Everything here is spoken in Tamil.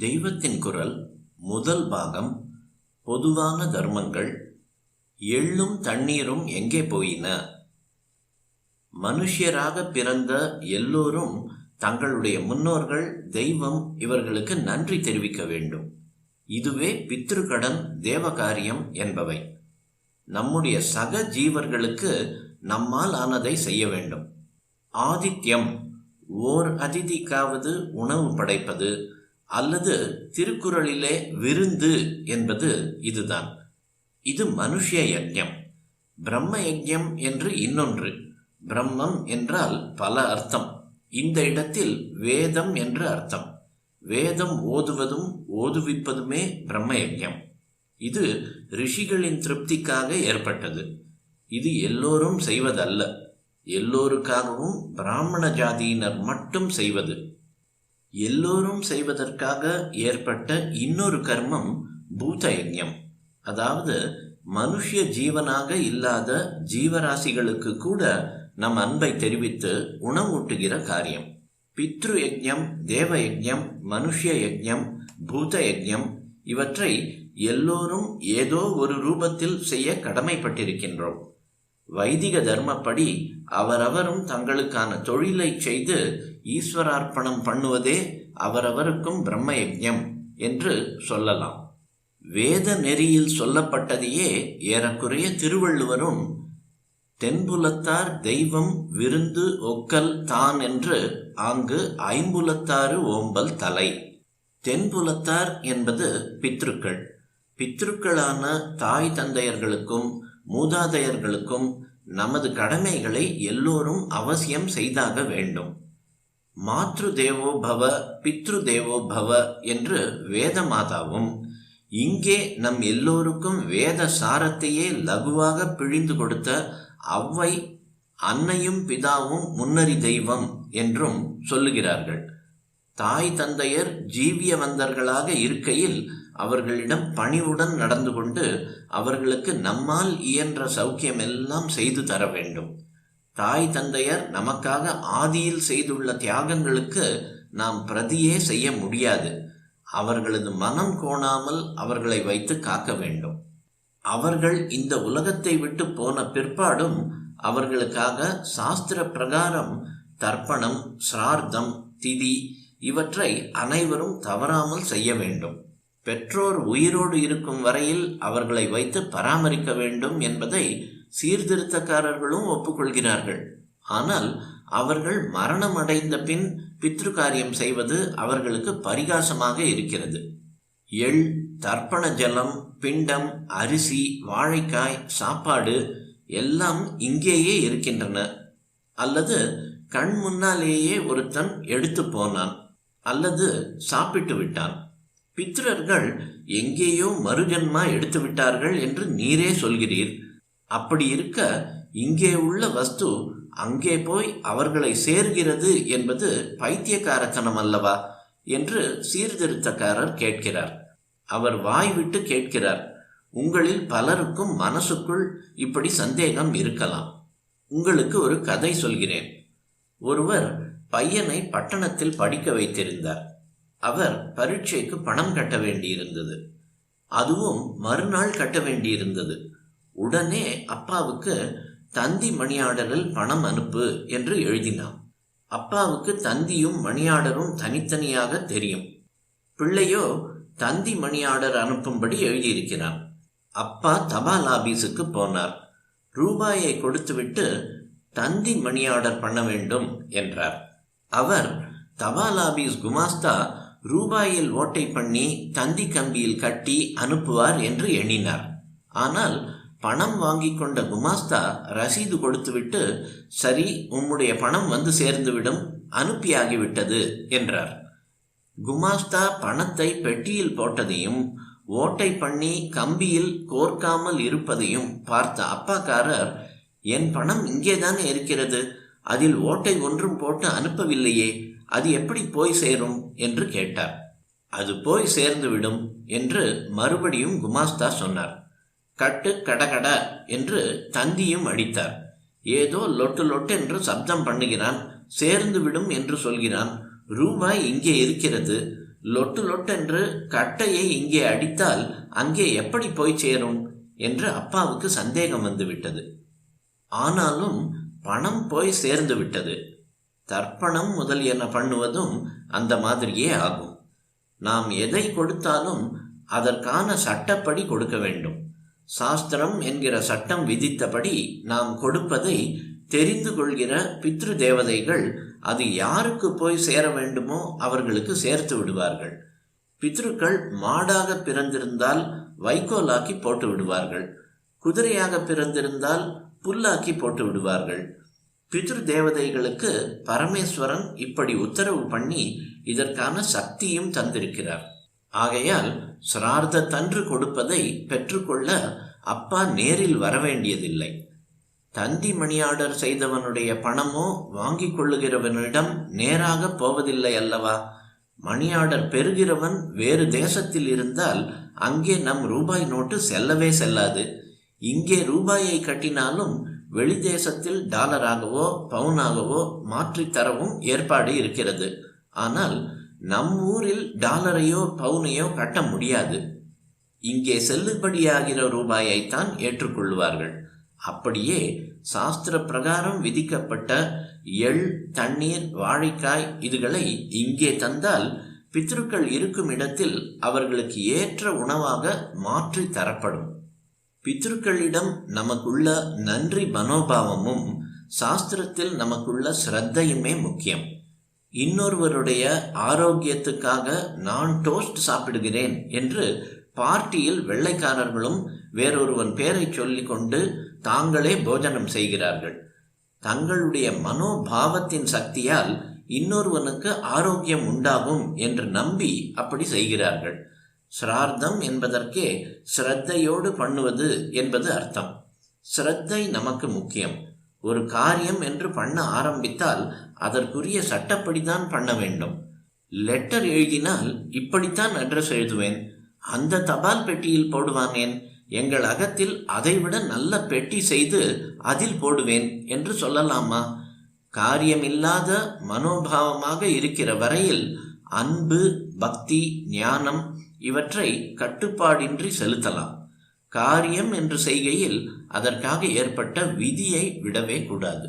தெய்வத்தின் குரல் முதல் பாகம். பொதுவான தர்மங்கள். எள்ளும் தண்ணீரும் எங்கே போயின? மனுஷராக பிறந்த எல்லோரும் தங்களுடைய முன்னோர்கள், தெய்வம் இவர்களுக்கு நன்றி தெரிவிக்க வேண்டும். இதுவே பித்ருக்கடன், தேவகாரியம் என்பவை. நம்முடைய சக ஜீவர்களுக்கு நம்மால் ஆனதை செய்ய வேண்டும். ஆதித்யம், ஓர் அதிதிக்காவது உணவு படைப்பது, அல்லது திருக்குறளிலே விருந்து என்பது இதுதான். இது மனுஷ யஜ்ஞம். பிரம்ம யஜ்ஞம் என்று இன்னொன்று. பிரம்மம் என்றால் பல அர்த்தம். இந்த இடத்தில் வேதம் என்று அர்த்தம். வேதம் ஓதுவதும் ஓதுவிப்பதுமே பிரம்ம யஜ்ஞம். இது ரிஷிகளின் திருப்திக்காக ஏற்பட்டது. இது எல்லோரும் செய்வதல்ல. எல்லோருக்காகவும் பிராமண ஜாதியினர் மட்டும் செய்வது. எல்லோரும் செய்வதற்காக ஏற்பட்ட இன்னொரு கர்மம் பூத யஜ்ஞம். அதாவது மனுஷ ஜீவனாக இல்லாத ஜீவராசிகளுக்கு கூட நம் அன்பை தெரிவித்து உணவூட்டுகிற காரியம். பித்ரு யஜ்ஞம், தேவ யஜ்ஞம், மனுஷ யஜ்ஞம், பூத யஜ்ஞம் இவற்றை எல்லோரும் ஏதோ ஒரு ரூபத்தில் செய்ய கடமைப்பட்டிருக்கின்றோம். வைதிக தர்மப்படி அவரவரும் தங்களுக்கான தொழிலை செய்து ஈஸ்வரார்ப்பணம் பண்ணுவதே அவரவருக்கும் பிரம்ம யஜ்ஞம் என்று சொல்லலாம். வேத நெறியில் சொல்லப்பட்டதையே ஏறக்குறைய திருவள்ளுவரும் தென்புலத்தார் தெய்வம் விருந்து ஒக்கல் தான் என்று ஆங்கு ஐம்புலத்தாறு ஓம்பல் தலை. தென்புலத்தார் என்பது பித்ருக்கள். பித்ருக்களான தாய் தந்தையர்களுக்கும் மூதாதையர்களுக்கும் நமது கடமைகளை எல்லோரும் அவசியம் செய்தாக வேண்டும். மாத்ரு தேவோ பவ, பித்ரு தேவோ பவ என்று வேதமாதாவும் இங்கே நம் எல்லோருக்கும் வேத சாரத்தையே லகுவாக பிழிந்து கொடுத்த அவ்வை அன்னையும் பிதாவும் முன்னறி தெய்வம் என்றும் சொல்லுகிறார்கள். தாய் தந்தையர் ஜீவியவந்தர்களாக இருக்கையில் அவர்களிடம் பணிவுடன் நடந்து கொண்டு அவர்களுக்கு நம்மால் இயன்ற சௌக்கியம் எல்லாம் செய்து தர வேண்டும். தாய் தந்தையர் நமக்காக ஆதியில் செய்துள்ள தியாகங்களுக்கு நாம் பிரதியே செய்ய முடியாது. அவர்களது மனம் கோணாமல் அவர்களை வைத்து காக்க வேண்டும். அவர்கள் இந்த உலகத்தை விட்டு போன பிற்பாடும் அவர்களுக்காக சாஸ்திர பிரகாரம் தர்ப்பணம், சிரார்த்தம், திதி இவற்றை அனைவரும் தவறாமல் செய்ய வேண்டும். பெற்றோர் உயிரோடு இருக்கும் வரையில் அவர்களை வைத்து பராமரிக்க வேண்டும் என்பதை சீர்திருத்தக்காரர்களும் ஒப்புக்கொள்கிறார்கள். ஆனால் அவர்கள் மரணம் அடைந்த பின் பித்ரு காரியம் செய்வது அவர்களுக்கு பரிகாசமாக இருக்கிறது. எள், தர்ப்பண ஜலம், பிண்டம், அரிசி, வாழைக்காய், சாப்பாடு எல்லாம் இங்கேயே இருக்கின்றன. அல்லது கண் முன்னாலேயே ஒருத்தன் எடுத்து போனான், அல்லது சாப்பிட்டு விட்டான். பித்ரர்கள் எங்கேயோ மறுஜன்மா எடுத்து விட்டார்கள் என்று நீரே சொல்கிறீர். அப்படி இருக்க இங்கே உள்ள வஸ்து அங்கே போய் அவர்களை சேர்கிறது என்பது பைத்தியக்காரத்தனம் அல்லவா என்று சீர்திருத்தக்காரர் கேட்கிறார். அவர் வாய் விட்டு கேட்கிறார். உங்களில் பலருக்கும் மனசுக்குள் இப்படி சந்தேகம் இருக்கலாம். உங்களுக்கு ஒரு கதை சொல்கிறேன். ஒருவர் பையனை பட்டணத்தில் படிக்க வைத்திருந்தார். அவர் பரீட்சைக்கு பணம் கட்ட வேண்டியிருந்தது. அதுவும் மறுநாள் கட்ட வேண்டியிருந்தது. உடனே அப்பாவுக்கு தந்தி மணியாடரில் பணம் அனுப்பு என்று எழுதினான். அப்பாவுக்கு தந்தியும் மணியாடரும் தனித்தனியாக தெரியும். பிள்ளையோ தந்தி மணியாடர் அனுப்பும்படி எழுதியிருக்கிறான். அப்பா தபால் ஆபீஸுக்கு போனார். ரூபாயை கொடுத்துவிட்டு தந்தி மணியாடர் பண்ண வேண்டும் என்றார். அவர் தபால் ஆபீஸ் குமாஸ்தா ரூபாயில் ஓட்டை பண்ணி தந்தி கம்பியில் கட்டி அனுப்புவார் என்று எண்ணினார். ஆனால் பணம் வாங்கி கொண்ட குமாஸ்தா ரசீது கொடுத்துவிட்டு, சரி, உம்முடைய பணம் வந்து சேர்ந்துவிடும், அனுப்பியாகிவிட்டது என்றார். குமாஸ்தா பணத்தை பெட்டியில் போட்டதையும் ஓட்டை பண்ணி கம்பியில் கோர்க்காமல் இருப்பதையும் பார்த்த அப்பாக்காரர், என் பணம் இங்கேதானே இருக்கிறது, அதில் ஓட்டை ஒன்றும் போட்டு அனுப்பவில்லையே, அது எப்படி போய் சேரும் என்று கேட்டார். அது போய் சேர்ந்துவிடும் என்று மறுபடியும் குமாஸ்தா சொன்னார். கட்டு கடகட என்று தந்தியும் அடித்தார். ஏதோ லொட்டு லொட்டு என்று சப்தம் பண்ணுகிறான். சேர்ந்து விடும் என்று சொல்கிறான். ரூபாய் இங்கே இருக்கிறது. லொட்டு லொட்டென்று கட்டையை இங்கே அடித்தால் அங்கே எப்படி போய் சேரும் என்று அப்பாவுக்கு சந்தேகம் வந்துவிட்டது. ஆனாலும் பணம் போய் சேர்ந்து விட்டது. தர்ப்பணம் முதலியன பண்ணுவதும் அந்த மாதிரியே ஆகும். நாம் எதை கொடுத்தாலும் அதற்கான சட்டப்படி கொடுக்க வேண்டும். சாஸ்திரம் என்கிற சட்டம் விதித்தபடி நாம் கொடுப்பதை தெரிந்து கொள்கிற பித்ரு தேவதைகள் அது யாருக்கு போய் சேர வேண்டுமோ அவர்களுக்கு சேர்த்து விடுவார்கள். பித்ருக்கள் மாடாக பிறந்திருந்தால் வைக்கோலாக்கி போட்டு விடுவார்கள். குதிரையாக பிறந்திருந்தால் புல்லாக்கி போட்டு விடுவார்கள். பித்ரு தேவதைகளுக்கு பரமேஸ்வரன் இப்படி உத்தரவு பண்ணி இதற்கான சக்தியும் தந்திருக்கிறார். ஆகையால் சிரார்த்த தன்று கொடுப்பதை பெற்றுக்கொள்ள அப்பா நேரில் வரவேண்டியதில்லை. தந்தி மணியாடர் செய்தவனுடைய பணமோ வாங்கி கொள்ளுகிறவனிடம் நேராக போவதில்லை அல்லவா? மணியாடர் பெறுகிறவன் வேறு தேசத்தில் இருந்தால் அங்கே நம் ரூபாய் நோட்டு செல்லவே செல்லாது. இங்கே ரூபாயை கட்டினாலும் வெளி தேசத்தில் டாலராகவோ பவுனாகவோ மாற்றித்தரவும் ஏற்பாடு இருக்கிறது. ஆனால் நம் ஊரில் டாலரையோ பவுனையோ கட்ட முடியாது. இங்கே செல்லுபடியாகிற ரூபாயைத்தான் ஏற்றுக்கொள்வார்கள். அப்படியே சாஸ்திர பிரகாரம் விதிக்கப்பட்ட எள், தண்ணீர், வாழைக்காய் இதுகளை இங்கே தந்தால் பித்ருக்கள் இருக்கும் இடத்தில் அவர்களுக்கு ஏற்ற உணவாக மாற்றி தரப்படும். பித்ருக்களிடம் நமக்குள்ள நன்றி மனோபாவமும் சாஸ்திரத்தில் நமக்குள்ள ஸ்ரத்தையுமே முக்கியம். இன்னொருவருடைய ஆரோக்கியத்துக்காக நான் டோஸ்ட் சாப்பிடுகிறேன் என்று பார்ட்டியில் வெள்ளைக்காரர்களும் வேறொருவன் பேரை சொல்லிக் கொண்டு தாங்களே போஜனம் செய்கிறார்கள். தங்களுடைய மனோபாவத்தின் சக்தியால் இன்னொருவனுக்கு ஆரோக்கியம் உண்டாகும் என்று நம்பி அப்படி செய்கிறார்கள். சிரார்த்தம் என்பதற்கே ஸ்ரத்தையோடு பண்ணுவது என்பது அர்த்தம். ஸ்ரத்தை நமக்கு முக்கியம். ஒரு காரியம் என்று பண்ண ஆரம்பித்தால் அதற்குரிய சட்டப்படிதான் பண்ண வேண்டும். லெட்டர் எழுதினால் இப்படித்தான் அட்ரஸ் எழுதுவேன், அந்த தபால் பெட்டியில் போடுவானேன், எங்கள் அகத்தில் அதைவிட நல்ல பெட்டி செய்து அதில் போடுவேன் என்று சொல்லலாமா? காரியமில்லாத மனோபாவமாக இருக்கிற வரையில் அன்பு, பக்தி, ஞானம் இவற்றை கட்டுப்பாடின்றி செலுத்தலாம். காரியம் என்று செய்கையில் அதற்காக ஏற்பட்ட விதியை விடவே கூடாது.